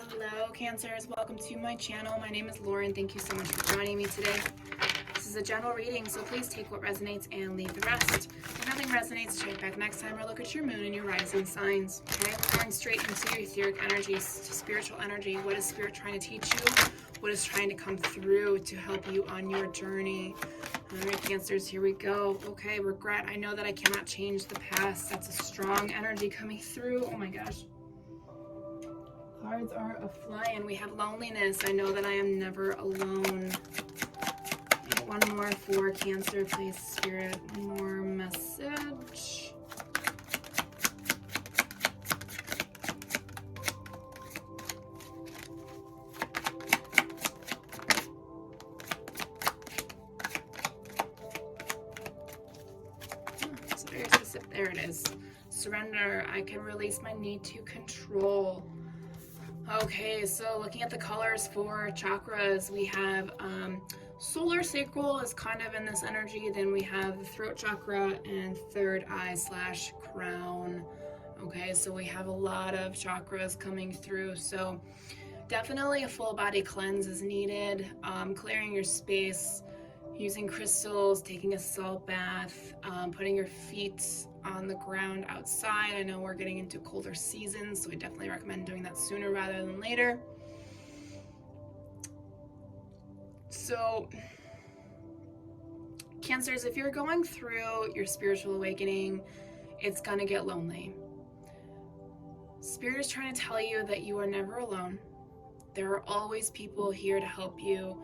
Hello Cancers, welcome to my channel. My name is Lauren. Thank you so much for joining me today. This is a general reading, so please take what resonates and leave the rest. If nothing resonates, check back next time or look at your moon and your rising signs. Okay, we're going straight into etheric energies, spiritual energy. What is spirit trying to teach you? What is trying to come through to help you on your journey? All right, Cancers, here we go. Okay, regret. I know that I cannot change the past. That's a strong energy coming through. Oh my gosh. Cards are a-flying. We have loneliness. I know that I am never alone. One more for Cancer, please, Spirit. One more message. So very specific. There it is. Surrender. I can release my need to control. Okay, so looking at the colors for chakras, we have solar sacral is kind of in this energy. Then we have the throat chakra and third eye / crown. Okay, so we have a lot of chakras coming through. So definitely a full body cleanse is needed. Clearing your space, using crystals, taking a salt bath, putting your feet on the ground outside. I know we're getting into colder seasons, so I definitely recommend doing that sooner rather than later. So, Cancers, if you're going through your spiritual awakening, it's gonna get lonely. Spirit is trying to tell you that you are never alone. There are always people here to help you,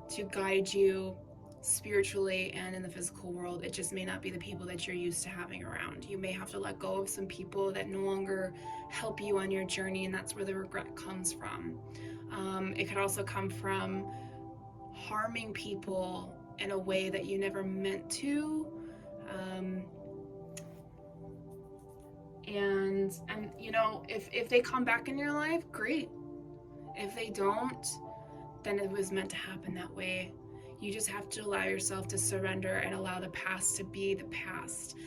to guide you spiritually and in the physical world. It just may not be the people that you're used to having around. You may have to let go of some people that no longer help you on your journey, and that's where the regret comes from. It could also come from harming people in a way that you never meant to. And you know, if they come back in your life, great. If they don't, then it was meant to happen that way. You just have to allow yourself to surrender and allow the past to be the past.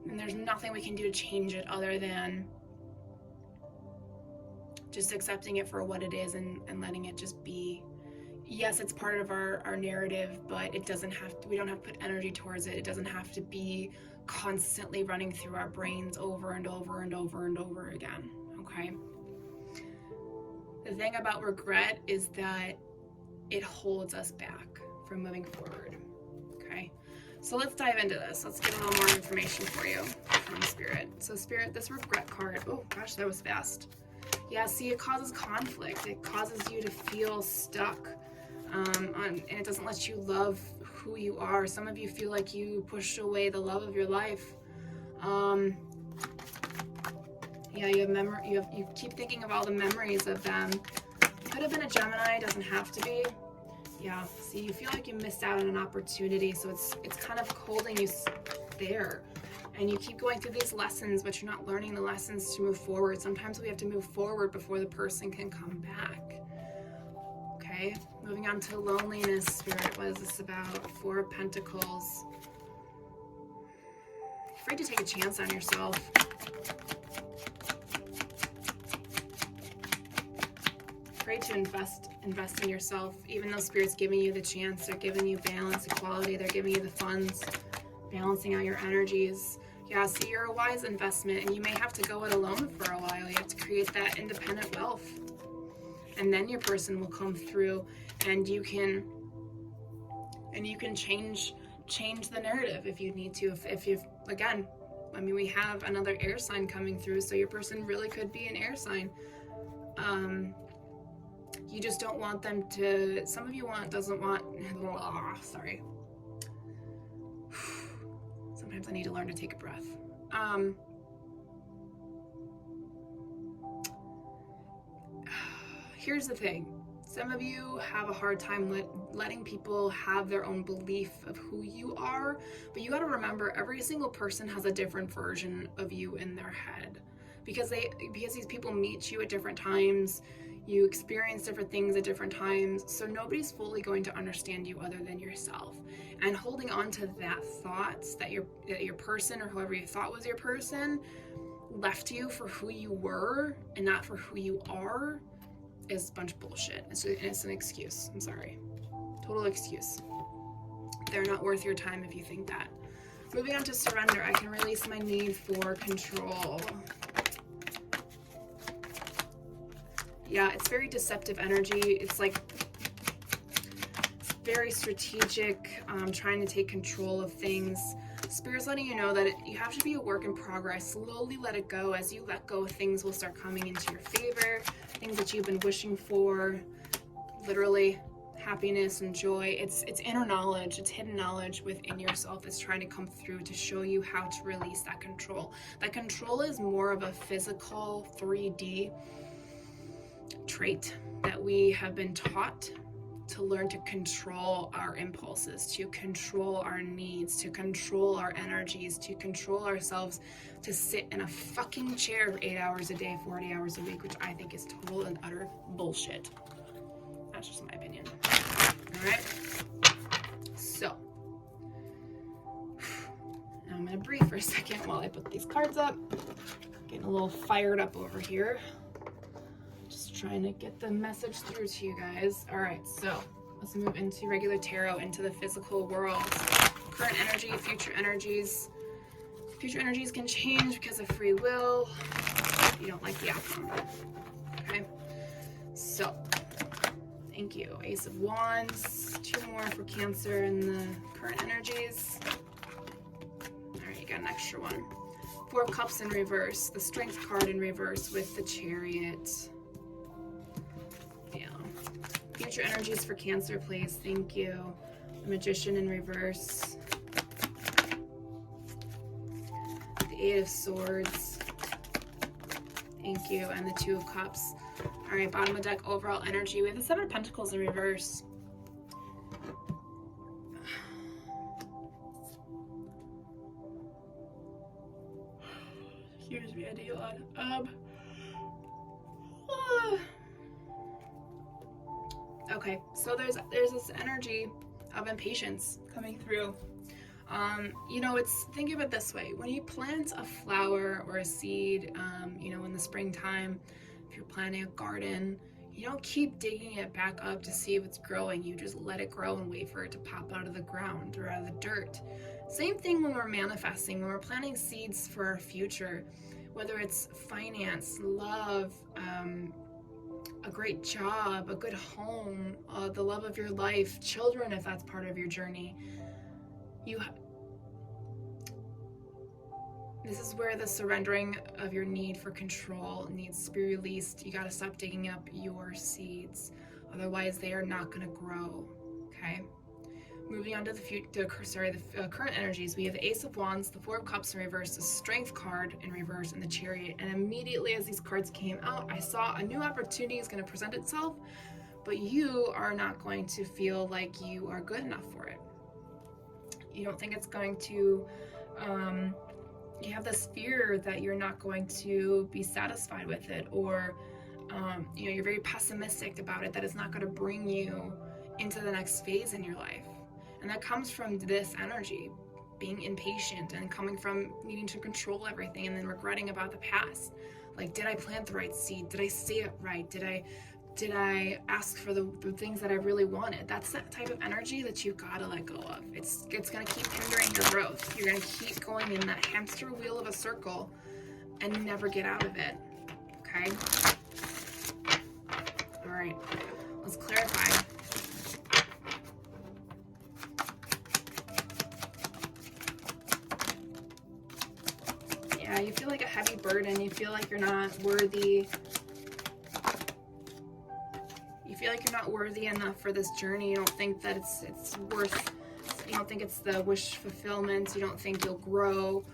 And there's nothing we can do to change it other than just accepting it for what it is and letting it just be. Yes, it's part of our narrative, but it doesn't have to, we don't have to put energy towards it. It doesn't have to be constantly running through our brains over and over and over and over again, okay? The thing about regret is that it holds us back from moving forward, okay? So let's dive into this. Let's get a little more information for you from Spirit. So Spirit, this regret card, oh gosh, that was fast. Yeah, see, it causes conflict. It causes you to feel stuck, and it doesn't let you love who you are. Some of you feel like you pushed away the love of your life. Yeah, you have memory. You keep thinking of all the memories of them. Could have been a Gemini, doesn't have to be. Yeah, see, you feel like you missed out on an opportunity, so it's kind of holding you there. And you keep going through these lessons, but you're not learning the lessons to move forward. Sometimes we have to move forward before the person can come back. Okay, moving on to loneliness, Spirit. What is this about? Four of Pentacles. Afraid to take a chance on yourself. Afraid to invest in yourself. Even though Spirit's giving you the chance, they're giving you balance, equality, they're giving you the funds, balancing out your energies. Yeah, see, you're a wise investment, and you may have to go it alone for a while. You have to create that independent wealth, and then your person will come through, and you can change the narrative if you need to. If you, again, I mean, we have another air sign coming through, so your person really could be an air sign. You just don't want them to, some of you doesn't want, sorry. Sometimes I need to learn to take a breath. Here's the thing. Some of you have a hard time letting people have their own belief of who you are, but you got to remember every single person has a different version of you in their head, because these people meet you at different times. You experience different things at different times, so nobody's fully going to understand you other than yourself. And holding on to that thought that your person, or whoever you thought was your person, left you for who you were and not for who you are, is a bunch of bullshit. It's an excuse. I'm sorry. Total excuse. They're not worth your time if you think that. Moving on to surrender, I can release my need for control. Yeah, it's very deceptive energy. It's like very strategic, trying to take control of things. Spirit's letting you know that you have to be a work in progress. Slowly let it go. As you let go, things will start coming into your favor. Things that you've been wishing for, literally happiness and joy. It's inner knowledge. It's hidden knowledge within yourself that's trying to come through to show you how to release that control. That control is more of a physical 3D trait that we have been taught to learn to control our impulses, to control our needs, to control our energies, to control ourselves, to sit in a fucking chair for 8 hours a day, 40 hours a week, which I think is total and utter bullshit. That's just my opinion. All right. So now I'm gonna breathe for a second while I put these cards up. Getting a little fired up over here. Just trying to get the message through to you guys. All right, so let's move into regular tarot, into the physical world. Current energy, future energies. Future energies can change because of free will. You don't like the outcome. Okay, so thank you. Ace of Wands, 2 more for Cancer in the current energies. All right, you got an extra one. 4 of Cups in reverse, the Strength card in reverse with the Chariot. Yeah. Future energies for Cancer, please. Thank you. The Magician in reverse. The 8 of Swords. Thank you. And the 2 of Cups. All right, bottom of the deck, overall energy. We have the 7 of Pentacles in reverse. Excuse me, I do a lot. Okay, so there's this energy of impatience coming through. You know, think of it this way. When you plant a flower or a seed, you know, in the springtime, if you're planting a garden, you don't keep digging it back up to see if it's growing. You just let it grow and wait for it to pop out of the ground or out of the dirt. Same thing when we're manifesting, when we're planting seeds for our future, whether it's finance, love, a great job, a good home, the love of your life, children, if that's part of your journey. This is where the surrendering of your need for control needs to be released. You got to stop digging up your seeds. Otherwise, they are not going to grow. Okay? Moving on to the current energies, we have the Ace of Wands, the 4 of Cups in reverse, the Strength card in reverse, and the Chariot. And immediately as these cards came out, I saw a new opportunity is going to present itself, but you are not going to feel like you are good enough for it. You don't think it's going to, you have this fear that you're not going to be satisfied with it, or, you know, you're very pessimistic about it, that it's not going to bring you into the next phase in your life. And that comes from this energy, being impatient and coming from needing to control everything and then regretting about the past. Like, did I plant the right seed? Did I say it right? Did I ask for the things that I really wanted? That's that type of energy that you've got to let go of. It's going to keep hindering your growth. You're going to keep going in that hamster wheel of a circle and never get out of it. Okay? All right. Let's clarify. Yeah, you feel like a heavy burden. You feel like you're not worthy. You feel like you're not worthy enough for this journey. You don't think that it's worth, you don't think it's the wish fulfillment. You don't think you'll grow,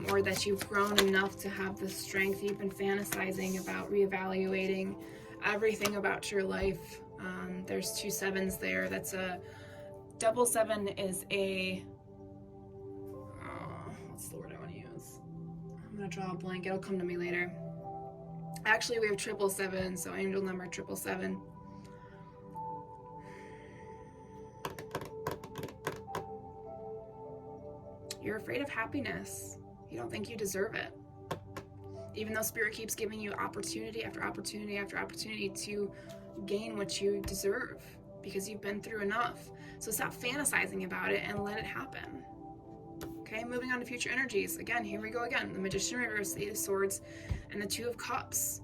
or that you've grown enough to have the strength. You've been fantasizing about reevaluating everything about your life. There's 2 7s there. That's a double 7 is a, what's the word I want to use? I'm going to draw a blank. It'll come to me later. Actually, we have 777, so angel number 777. You're afraid of happiness. You don't think you deserve it. Even though Spirit keeps giving you opportunity after opportunity after opportunity to gain what you deserve because you've been through enough. So stop fantasizing about it and let it happen. Okay, moving on to future energies. Again, here we go again. The Magician reverse, the Eight of Swords, and the Two of Cups.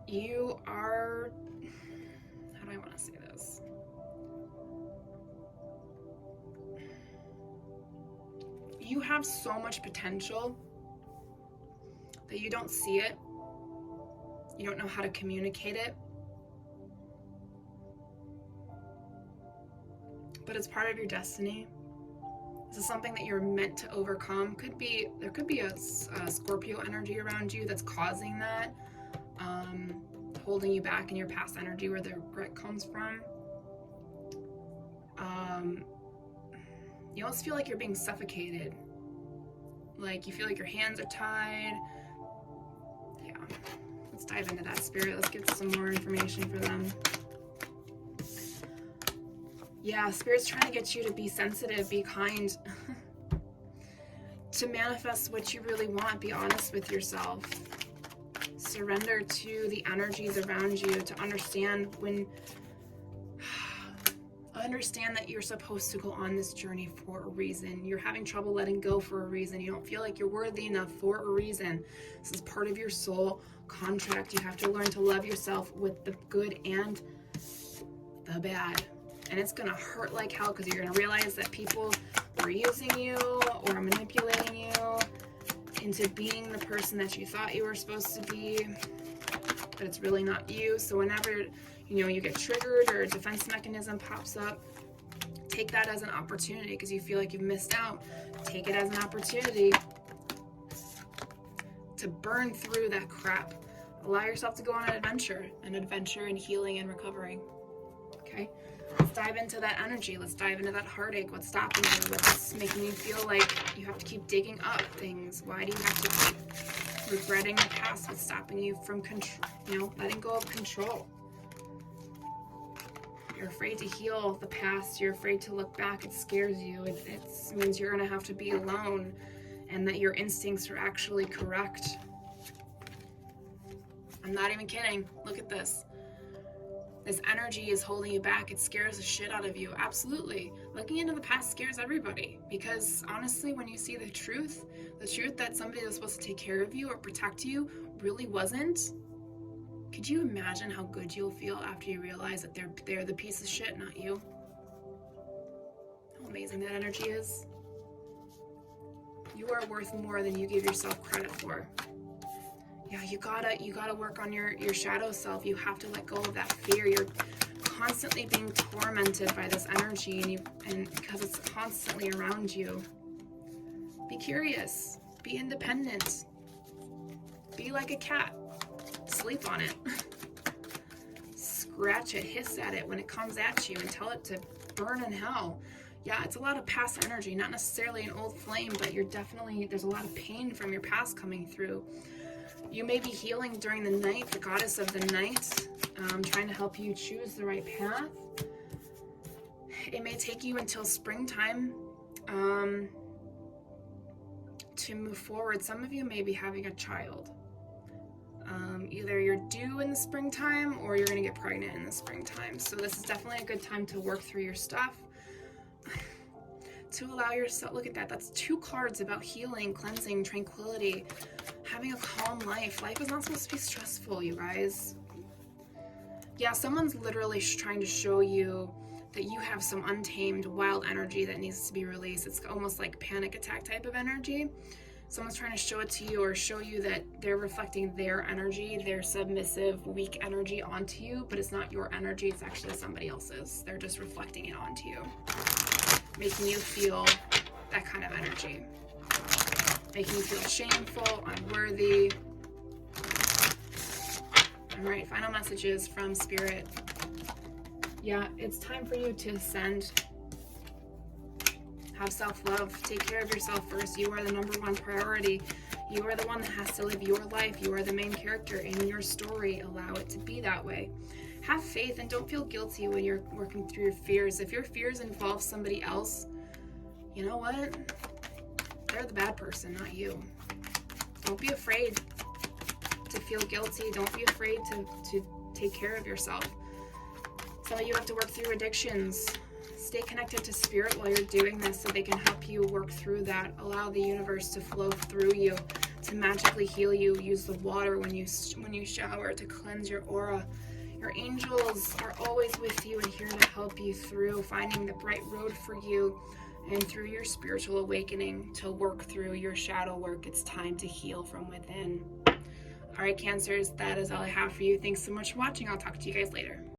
You are... How do I want to say this? You have so much potential that you don't see it. You don't know how to communicate it. But it's part of your destiny. This is something that you're meant to overcome. There could be a Scorpio energy around you that's causing that, holding you back in your past energy where the regret comes from. You almost feel like you're being suffocated. Like you feel like your hands are tied. Yeah. Let's dive into that, Spirit. Let's get some more information for them. Yeah, Spirit's trying to get you to be sensitive, be kind, to manifest what you really want. Be honest with yourself. Surrender to the energies around you to understand that you're supposed to go on this journey for a reason. You're having trouble letting go for a reason. You don't feel like you're worthy enough for a reason. This is part of your soul contract. You have to learn to love yourself with the good and the bad. And it's going to hurt like hell because you're going to realize that people were using you or manipulating you into being the person that you thought you were supposed to be, but it's really not you. So whenever, you get triggered or a defense mechanism pops up, take that as an opportunity because you feel like you've missed out. Take it as an opportunity to burn through that crap. Allow yourself to go on an adventure in healing and recovering. Okay? Let's dive into that energy. Let's dive into that heartache. What's stopping you? What's making you feel like you have to keep digging up things? Why do you have to keep regretting the past? What's stopping you from letting go of control? You're afraid to heal the past. You're afraid to look back. It scares you. It means you're going to have to be alone and that your instincts are actually correct. I'm not even kidding. Look at this. This energy is holding you back. It scares the shit out of you. Absolutely. Looking into the past scares everybody because honestly, when you see the truth that somebody that was supposed to take care of you or protect you really wasn't, could you imagine how good you'll feel after you realize that they're the piece of shit, not you? How amazing that energy is. You are worth more than you give yourself credit for. Yeah, you gotta work on your shadow self. You have to let go of that fear. You're constantly being tormented by this energy and because it's constantly around you. Be curious. Be independent. Be like a cat. Sleep on it. Scratch it, hiss at it when it comes at you and tell it to burn in hell. Yeah, it's a lot of past energy, not necessarily an old flame, but there's a lot of pain from your past coming through. You may be healing during the night, the goddess of the night, trying to help you choose the right path. It may take you until springtime to move forward. Some of you may be having a child. Either you're due in the springtime or you're going to get pregnant in the springtime. So this is definitely a good time to work through your stuff. To allow yourself, look at that. That's 2 cards about healing, cleansing, tranquility, having a calm life. Life is not supposed to be stressful, you guys. Yeah, someone's literally trying to show you that you have some untamed, wild energy that needs to be released. It's almost like panic attack type of energy. Someone's trying to show it to you or show you that they're reflecting their energy, their submissive, weak energy onto you, but it's not your energy, it's actually somebody else's. They're just reflecting it onto you, making you feel that kind of energy, making you feel shameful, unworthy. All right, final messages from Spirit. Yeah, it's time for you to ascend. Have self-love. Take care of yourself first. You are the number one priority. You are the one that has to live your life. You are the main character in your story. Allow it to be that way. Have faith and don't feel guilty when you're working through your fears. If your fears involve somebody else, you know what? They're the bad person, not you. Don't be afraid to feel guilty. Don't be afraid to take care of yourself. Some of you have to work through addictions. Stay connected to spirit while you're doing this so they can help you work through that. Allow the universe to flow through you, to magically heal you. Use the water when you shower to cleanse your aura. Your angels are always with you and here to help you through finding the bright road for you and through your spiritual awakening to work through your shadow work. It's time to heal from within. All right, Cancers, that is all I have for you. Thanks so much for watching. I'll talk to you guys later.